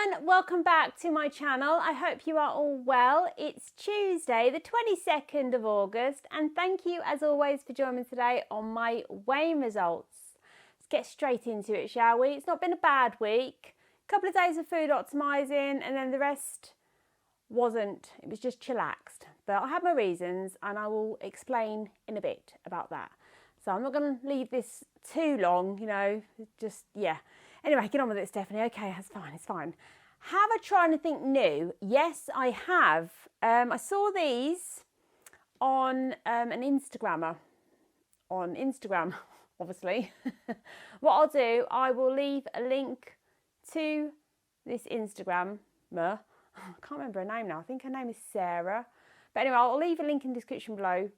everyone, welcome back to my channel. I hope you are all well. It's Tuesday the 22nd of August and thank you as always for joining me today on my weighing results. Let's get straight into it, shall we? It's not been a bad week. A couple of days of food optimising and then the rest wasn't. It was just chillaxed. But I have my reasons and I will explain in a bit about that. So I'm not going to leave this too long, you know, just, yeah. Anyway, get on with it, Stephanie. Okay, that's fine, it's fine. Have I tried anything new? Yes, I have. I saw these on an Instagrammer. On Instagram, obviously. What I'll do, I will leave a link to this Instagrammer. I can't remember her name now. I think her name is Sarah. But anyway, I'll leave a link in the description below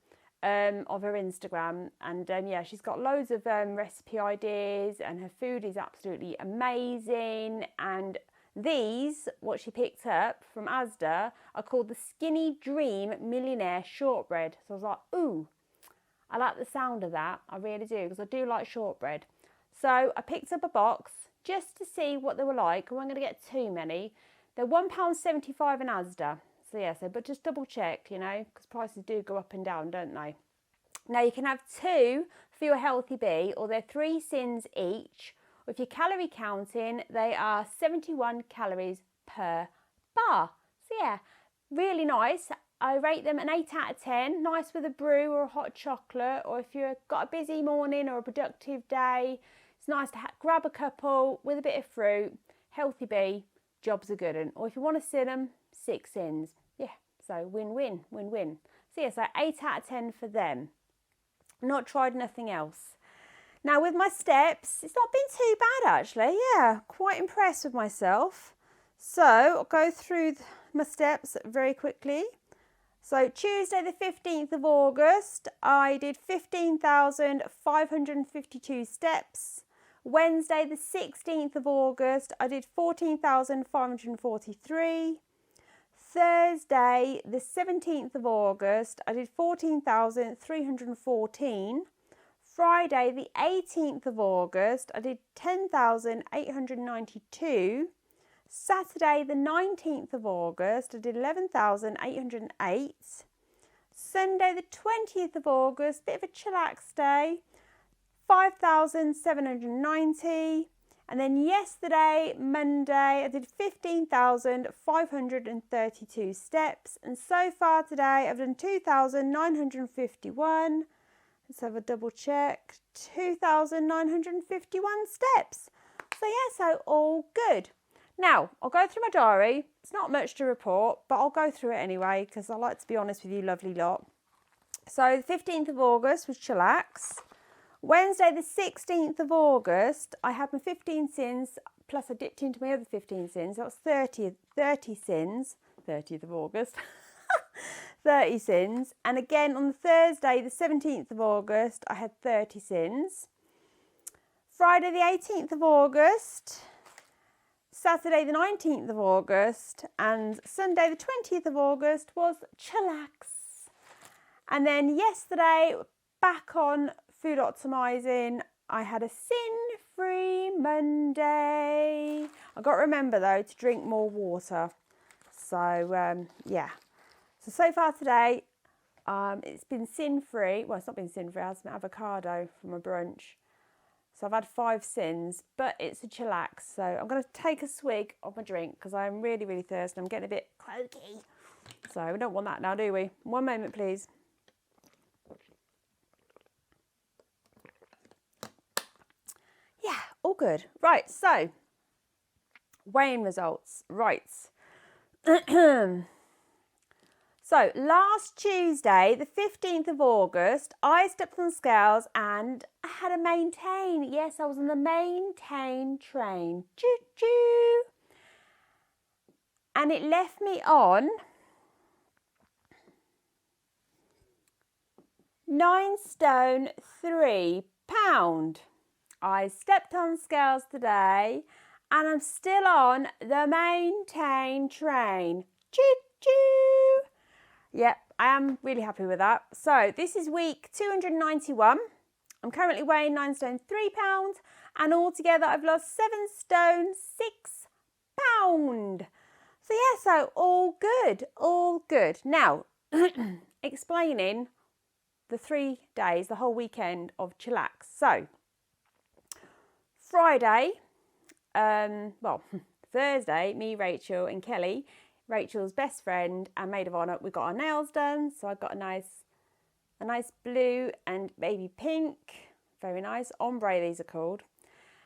of her Instagram, and yeah, she's got loads of recipe ideas and her food is absolutely amazing. And these, what she picked up from Asda, are called the Skinny Dream Millionaire Shortbread. So I was like, ooh, I like the sound of that. I really do, because I do like shortbread. So I picked up a box just to see what they were like. I wasn't going to get too many. They're £1.75 in Asda. So yeah, but just double check, you know, because prices do go up and down, don't they? Now you can have 2 for your healthy bee, or they're 3 sins each. Or if you're calorie counting, they are 71 calories per bar. So yeah, really nice. I rate them an 8 out of 10. Nice with a brew or a hot chocolate, or if you've got a busy morning or a productive day, it's nice to grab a couple with a bit of fruit. Healthy bee, jobs are good. Or if you want to sin them, 6 sins. Yeah, so win-win, win-win. So yeah, so 8 out of 10 for them. Not tried nothing else. Now with my steps, it's not been too bad actually. Yeah, quite impressed with myself. So I'll go through my steps very quickly. So Tuesday the 15th of August, I did 15,552 steps. Wednesday the 16th of August, I did 14,543. Thursday the 17th of August, I did 14,314. Friday the 18th of August, I did 10,892. Saturday the 19th of August, I did 11,808. Sunday the 20th of August, bit of a chillax day, 5,790. And then yesterday, Monday, I did 15,532 steps. And so far today, I've done 2,951. Let's have a double check. 2,951 steps. So yeah, so all good. Now, I'll go through my diary. It's not much to report, but I'll go through it anyway, because I like to be honest with you, lovely lot. So the 15th of August was chillax. Wednesday the 16th of August, I had my 15 sins, plus I dipped into my other 15 sins. That was 30 sins, 30th of August, 30 sins. And again on the Thursday the 17th of August, I had 30 sins. Friday the 18th of August, Saturday the 19th of August, and Sunday the 20th of August was chillax. And then yesterday, back on food optimising, I had a sin-free Monday. I've got to remember though to drink more water. So yeah. So far today, it's been sin-free. Well, it's not been sin-free. I had some avocado for my brunch. So I've had 5 sins, but it's a chillax. So I'm going to take a swig of my drink because I'm really, really thirsty. I'm getting a bit croaky. So we don't want that now, do we? One moment, please. Yeah, all good. Right, so weighing results. Right. So last Tuesday, the 15th of August, I stepped on scales and I had a maintain. Yes, I was on the maintain train. Choo-choo. And it left me on 9 stone 3 pound. I stepped on scales today and I'm still on the maintain train. Choo-choo. Yep, I am really happy with that. So this is week 291. I'm currently weighing 9 stone 3 pounds and altogether I've lost 7 stone 6 So yeah, so all good, all good. Now, explaining the 3 days, the whole weekend of chillax. So, Friday, Thursday, me, Rachel and Kelly, Rachel's best friend and maid of honour, we got our nails done. So I got a nice blue and baby pink, very nice, ombre these are called.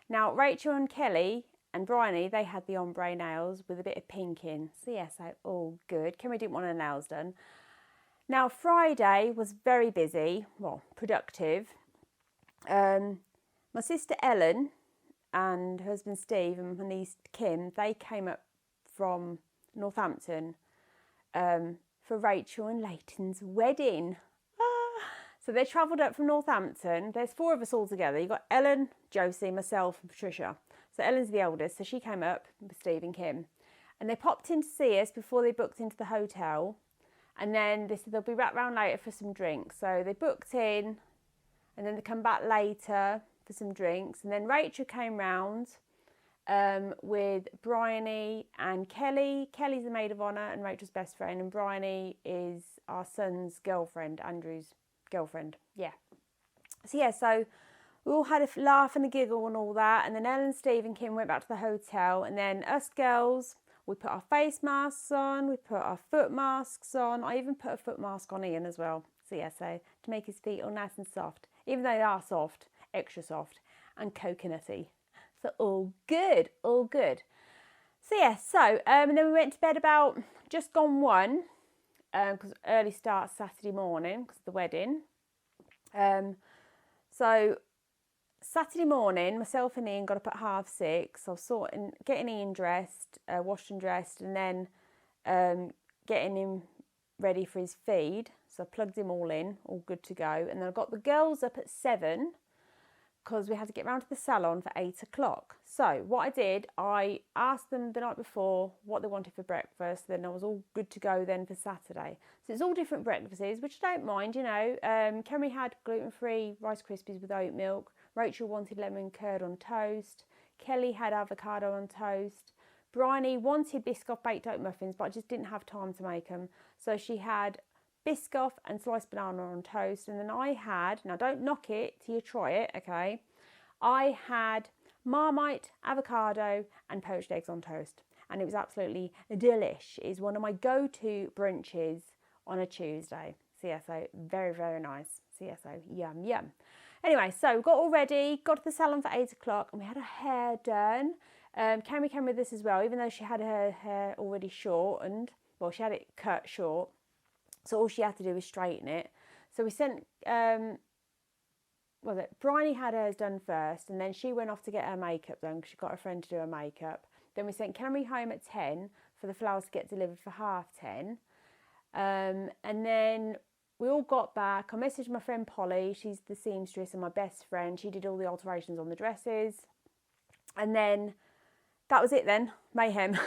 Now Rachel and Kelly and Bryony, they had the ombre nails with a bit of pink in. So yes, all good. Kelly didn't want her nails done. Now Friday was very busy, well, productive. My sister Ellen and her husband Steve and my niece Kim, they came up from Northampton for Rachel and Leighton's wedding. So they travelled up from Northampton. There's 4 of us all together. You've got Ellen, Josie, myself and Patricia. So Ellen's the eldest, so she came up with Steve and Kim. And they popped in to see us before they booked into the hotel. And then they said they'll be back round later for some drinks. So they booked in and then they come back later for some drinks. And then Rachel came round with Bryony and Kelly. Kelly's the maid of honour and Rachel's best friend. And Bryony is our son's girlfriend, Andrew's girlfriend. Yeah. So yeah, so we all had a laugh and a giggle and all that. And then Ellen, Steve and Kim went back to the hotel. And then us girls, we put our face masks on. We put our foot masks on. I even put a foot mask on Ian as well. So yeah, so to make his feet all nice and soft. Even though they are soft, extra soft and coconutty. So all good, all good. So yeah, and then we went to bed about just gone 1. Because early start Saturday morning because of the wedding. So Saturday morning, myself and Ian got up at 6:30. I was getting Ian dressed, washed and dressed, and then getting him ready for his feed. So I plugged him all in, all good to go. And then I got the girls up at 7 because we had to get round to the salon for 8 o'clock. So what I did, I asked them the night before what they wanted for breakfast. Then I was all good to go then for Saturday. So it's all different breakfasts, which I don't mind, you know. Kerry had gluten-free Rice Krispies with oat milk. Rachel wanted lemon curd on toast. Kelly had avocado on toast. Bryony wanted Biscoff baked oat muffins, but I just didn't have time to make them. So she had Biscoff and sliced banana on toast. And then I had, now don't knock it till you try it, okay? I had Marmite, avocado and poached eggs on toast. And it was absolutely delish. It's one of my go-to brunches on a Tuesday. CSO, very, very nice. CSO, yum, yum. Anyway, so we got all ready, got to the salon for 8 o'clock and we had her hair done. Cammy came with us as well, even though she had her hair already shortened. Well, she had it cut short. So all she had to do was straighten it. So we sent, Bryony had hers done first and then she went off to get her makeup done because she got a friend to do her makeup. Then we sent Cammy home at 10 for the flowers to get delivered for 10:30. And then we all got back. I messaged my friend Polly, she's the seamstress and my best friend. She did all the alterations on the dresses. And then that was it then, mayhem.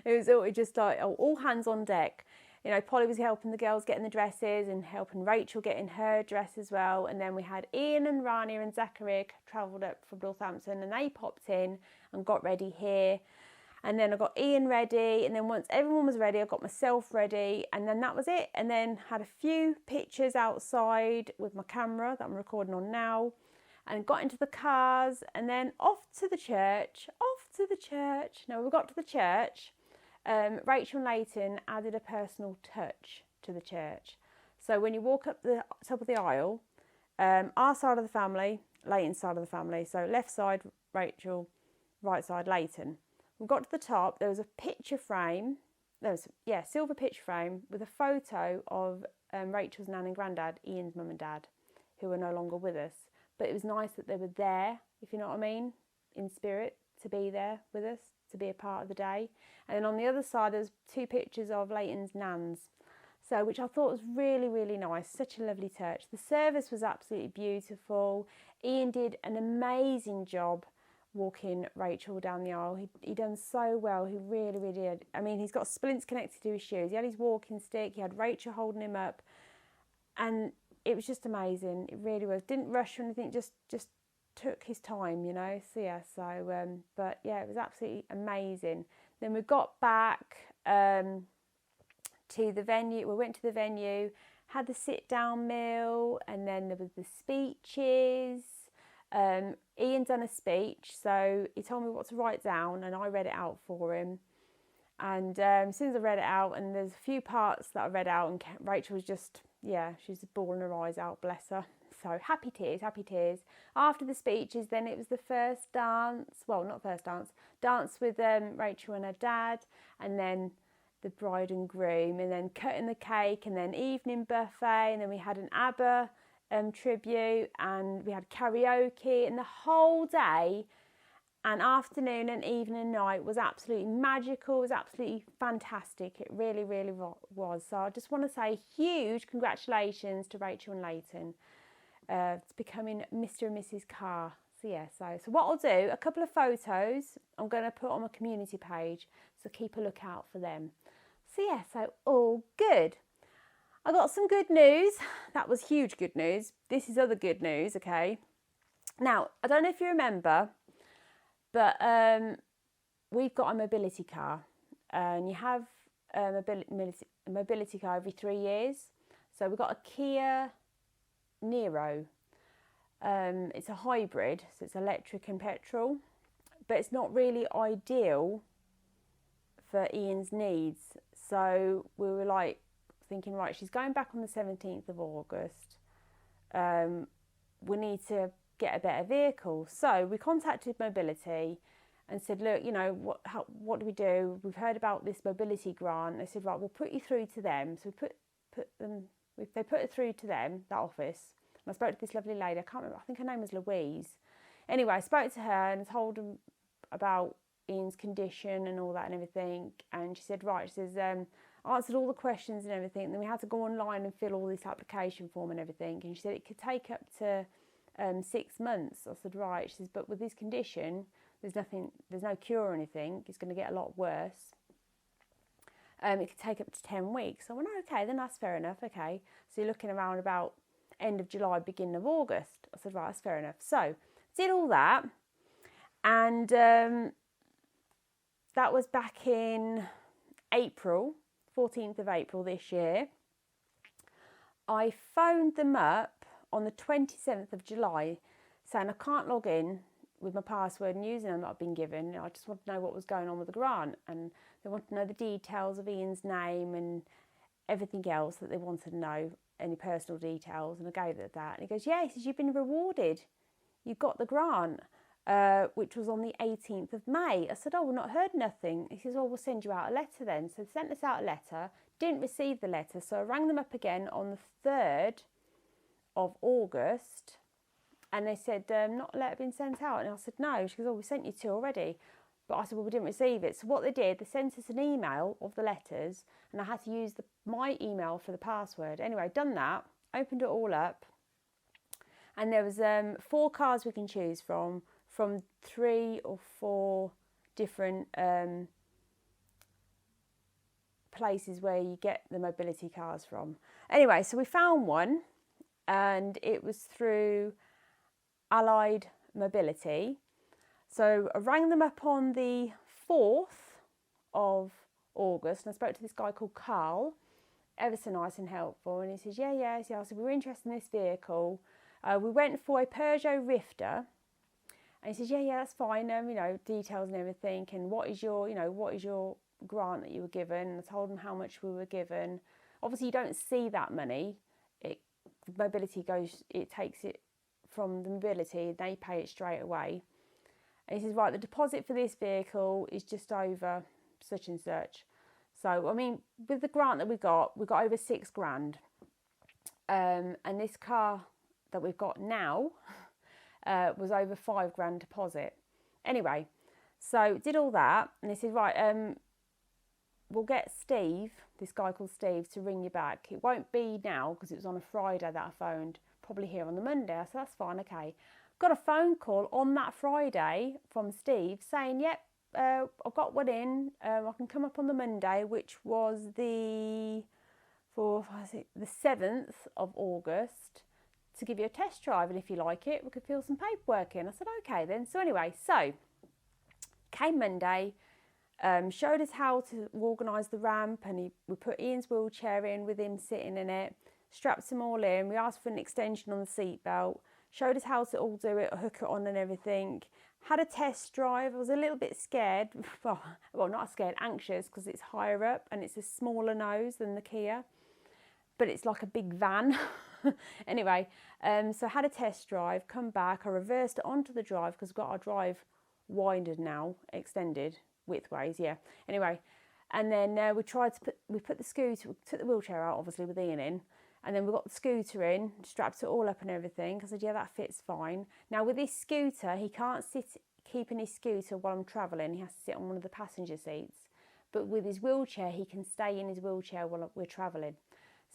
It was just like all hands on deck. You know, Polly was helping the girls getting the dresses and helping Rachel getting her dress as well. And then we had Ian and Rania and Zachary travelled up from Northampton and they popped in and got ready here. And then I got Ian ready. And then once everyone was ready, I got myself ready. And then that was it. And then had a few pictures outside with my camera that I'm recording on now. And got into the cars and then off to the church. Now we got to the church. Rachel and Leighton added a personal touch to the church. So when you walk up the top of the aisle, our side of the family, Leighton's side of the family, so left side Rachel, right side Leighton. We got to the top, there was a picture frame, silver picture frame with a photo of Rachel's nan and granddad, Ian's mum and dad, who are no longer with us. But it was nice that they were there, if you know what I mean, in spirit, to be there with us, to be a part of the day. And then on the other side, there's 2 pictures of Leighton's nans, so which I thought was really, really nice. Such a lovely touch. The service was absolutely beautiful. Ian did an amazing job walking Rachel down the aisle. He done so well. He really, really did. I mean, he's got splints connected to his shoes. He had his walking stick. He had Rachel holding him up, and it was just amazing. It really was. Didn't rush or anything. Just took his time, you know. So yeah, but yeah, it was absolutely amazing. Then we got back to the venue. We went to the venue, had the sit-down meal, and then there was the speeches. Ian done a speech, so he told me what to write down, and I read it out for him. And as soon as I read it out, and there's a few parts that I read out, and Rachel was just, yeah, she was bawling her eyes out, bless her. So happy tears, happy tears. After the speeches, then it was the first dance. Well, not first dance with Rachel and her dad, and then the bride and groom, and then cutting the cake, and then evening buffet, and then we had an ABBA tribute, and we had karaoke, and the whole day and afternoon and evening and night was absolutely magical. It was absolutely fantastic. It really, really was. So I just want to say huge congratulations to Rachel and Leighton. It's becoming Mr. and Mrs. Carr. So yeah, so what I'll do, a couple of photos I'm going to put on my community page, so keep a lookout for them. So yeah, so all good. I got some good news. That was huge good news. This is other good news, okay? Now, I don't know if you remember, but we've got a mobility car, and you have a mobility car every 3 years. So we've got a Kia Niro. It's a hybrid, so it's electric and petrol, but it's not really ideal for Ian's needs. So we were like thinking, right, she's going back on the 17th of August. We need to get a better vehicle. So we contacted Mobility and said, look, you know, what do we do? We've heard about this mobility grant. They said, right, we'll put you through to them. So they put it through to them, that office. And I spoke to this lovely lady. I can't remember. I think her name was Louise. Anyway, I spoke to her and told them about Ian's condition and all that and everything. And she said, right, she says, answered all the questions and everything. And then we had to go online and fill all this application form and everything. And she said it could take up to 6 months. I said, right. She says, but with this condition, there's no cure or anything. It's going to get a lot worse. It could take up to 10 weeks. So I went, okay, then that's fair enough. Okay. So you're looking around about end of July, beginning of August. I said, right, that's fair enough. So did all that. And that was back in April, 14th of April this year. I phoned them up on the 27th of July saying I can't log in with my password and username that I've been given. I just want to know what was going on with the grant, and they want to know the details of Ian's name and everything else that they wanted to know, any personal details, and I gave it that. And he goes, yeah, he says, you've been rewarded. You got the grant, which was on the 18th of May. I said, oh, we've not heard nothing. He says, oh, we'll send you out a letter then. So they sent us out a letter, didn't receive the letter, so I rang them up again on the 3rd of August, and they said, not a letter been sent out. And I said, no. She goes, oh, we sent you 2 already. But I said, well, we didn't receive it. So what they did, they sent us an email of the letters, and I had to use my email for the password. Anyway, done that, opened it all up, and there was 4 cars we can choose from 3 or 4 different places where you get the mobility cars from. Anyway, so we found one, and it was through Allied Mobility. So I rang them up on the 4th of August, and I spoke to this guy called Carl, ever so nice and helpful, and he says, yeah. So I said, we were interested in this vehicle. We went for a Peugeot Rifter, and he says, yeah, that's fine, you know, details and everything, and what is your grant that you were given? And I told him how much we were given. Obviously, you don't see that money. Mobility it takes it from the Mobility, they pay it straight away. And he says, right, the deposit for this vehicle is just over such and such. So, I mean, with the grant that we got over 6 grand. And this car that we've got now was over 5 grand deposit. Anyway, so did all that. And he said, right, we'll get Steve, this guy called Steve, to ring you back. It won't be now because it was on a Friday that I phoned, probably here on the Monday. I said, that's fine, okay. Got a phone call on that Friday from Steve saying, yep, I've got one in. I can come up on the Monday, which was the 7th of August, to give you a test drive, and if you like it, we could fill some paperwork in. I said, okay then. So anyway, came Monday, showed us how to organise the ramp, and we put Ian's wheelchair in with him sitting in it, strapped them all in. We asked for an extension on the seat belt, showed us how to all do it, hook it on and everything. Had a test drive. I was a little bit scared, well not scared, anxious, because it's higher up and it's a smaller nose than the Kia, but it's like a big van. Anyway, so I had a test drive, come back, I reversed it onto the drive because we've got our drive widened now, extended widthways, yeah. Anyway, and then we put the scooter, we took the wheelchair out obviously with Ian in, and then we got the scooter in, strapped it all up and everything. I said, yeah, that fits fine. Now with this scooter, he can't keep in his scooter while I'm travelling. He has to sit on one of the passenger seats. But with his wheelchair, he can stay in his wheelchair while we're travelling.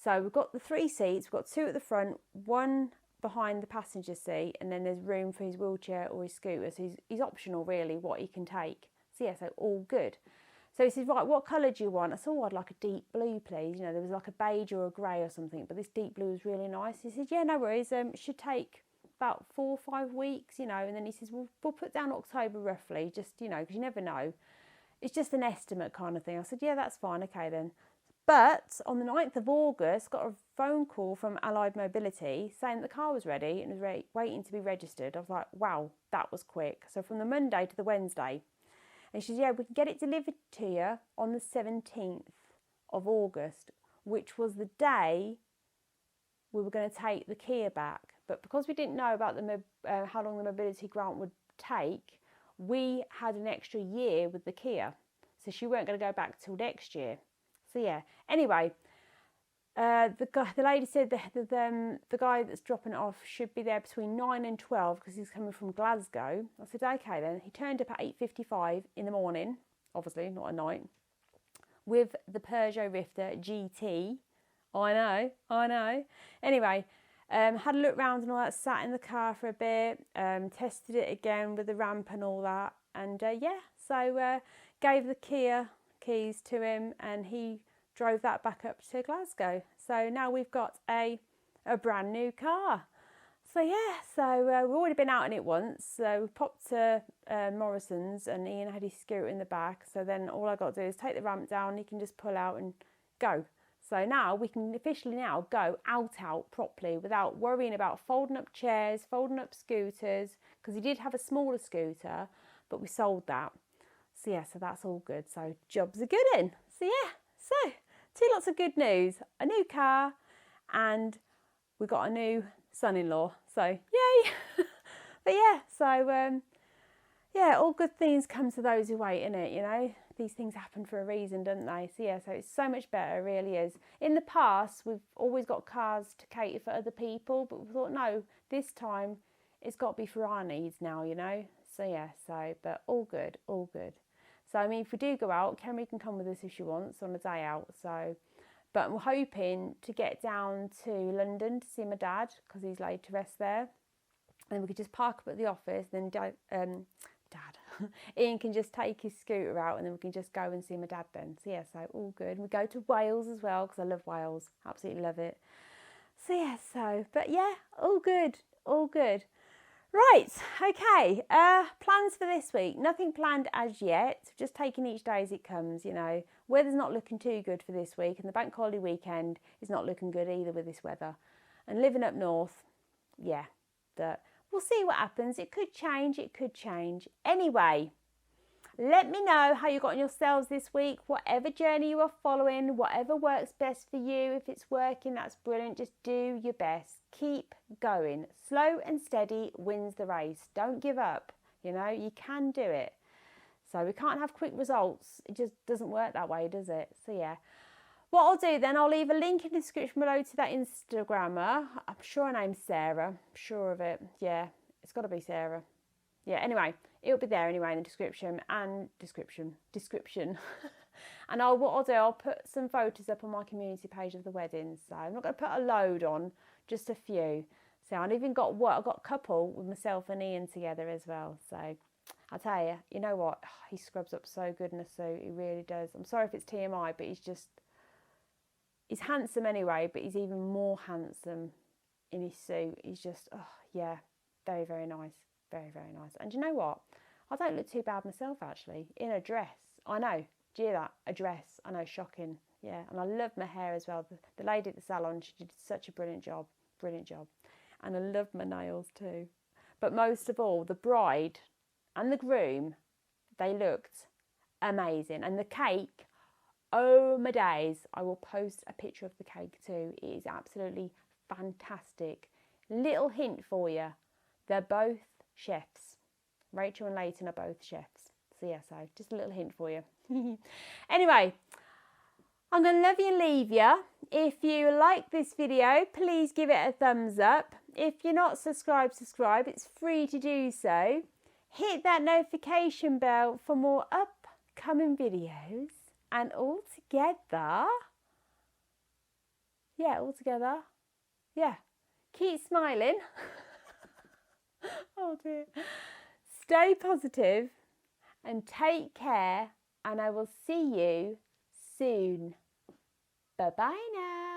So we've got the 3 seats, we've got 2 at the front, 1 behind the passenger seat, and then there's room for his wheelchair or his scooter. So he's optional really what he can take. So yeah, so all good. So he says, right, what colour do you want? I said, oh, I'd like a deep blue, please. You know, there was like a beige or a grey or something, but this deep blue was really nice. He said, yeah, no worries. It should take about 4 or 5 weeks, you know. And then he says, well, we'll put down October roughly, just, you know, because you never know. It's just an estimate kind of thing. I said, yeah, that's fine. Okay, then. But on the 9th of August, got a phone call from Allied Mobility saying the car was ready and was waiting to be registered. I was like, wow, that was quick. So from the Monday to the Wednesday. And she said, yeah, we can get it delivered to you on the 17th of August, which was the day we were going to take the Kia back. But because we didn't know about how long the mobility grant would take, we had an extra year with the Kia. So she weren't going to go back till next year. So yeah, anyway, the lady said the guy that's dropping it off should be there between 9 and 12 because he's coming from Glasgow. I said, okay then. He turned up at 8:55 in the morning, obviously not at night, with the Peugeot Rifter GT. I know. Anyway, had a look round and all that, sat in the car for a bit, tested it again with the ramp and all that. And yeah, so gave the Kia keys to him and he drove that back up to Glasgow. So now we've got a brand new car. So yeah, so we've already been out in it once. So we popped to Morrison's and Ian had his scooter in the back. So then all I got to do is take the ramp down. He can just pull out and go. So now we can officially now go out properly without worrying about folding up chairs, folding up scooters, because he did have a smaller scooter, but we sold that. So yeah, so that's all good. So jobs are good in. So yeah, so 2 lots of good news. A new car and we got a new son-in-law. So yay. But yeah, so yeah, all good things come to those who wait, innit, you know. These things happen for a reason, don't they? So yeah, so it's so much better, it really is. In the past, we've always got cars to cater for other people, but we thought, no, this time it's got to be for our needs now, you know. So yeah, so, but all good, all good. So, I mean, if we do go out, Kerry can come with us if she wants on a day out. So, but I'm hoping to get down to London to see my dad because he's laid to rest there. And we could just park up at the office. Then Dad, Ian can just take his scooter out and then we can just go and see my dad then. So, yeah, so all good. And we go to Wales as well because I love Wales. Absolutely love it. So, yeah, so, but yeah, all good, all good. Right, okay, plans for this week. Nothing planned as yet, just taking each day as it comes, you know. Weather's not looking too good for this week and the bank holiday weekend is not looking good either with this weather. And living up north, yeah, but we'll see what happens. It could change, it could change. Anyway, let me know how you got on yourselves this week, whatever journey you are following, whatever works best for you. If it's working, that's brilliant. Just do your best. Keep going. Slow and steady wins the race. Don't give up. You know, you can do it. So we can't have quick results. It just doesn't work that way, does it? So yeah. What I'll do then, I'll leave a link in the description below to that Instagrammer. I'm sure her name's Sarah. I'm sure of it. Yeah, it's got to be Sarah. Yeah, anyway, it'll be there anyway in the description. And what I'll do, I'll put some photos up on my community page of the wedding. So I'm not going to put a load on, just a few. So I've even got I've got a couple with myself and Ian together as well. So I'll tell you, you know what? He scrubs up so good in a suit. He really does. I'm sorry if it's TMI, but he's handsome anyway, but he's even more handsome in his suit. He's just, oh yeah, very, very nice. Very, very nice. And do you know what? I don't look too bad myself, actually, in a dress. I know. Do you hear that? A dress. I know, shocking. Yeah, and I love my hair as well. The lady at the salon, she did such a brilliant job. Brilliant job. And I love my nails too. But most of all, the bride and the groom, they looked amazing. And the cake, oh my days, I will post a picture of the cake too. It is absolutely fantastic. Little hint for you, they're both chefs. Rachel and Leighton are both chefs. So yeah, so just a little hint for you. Anyway, I'm going to love you and leave you. If you like this video, please give it a thumbs up. If you're not subscribed, subscribe. It's free to do so. Hit that notification bell for more upcoming videos. And all together, keep smiling. Oh dear. Stay positive and take care, and I will see you soon. Bye-bye now.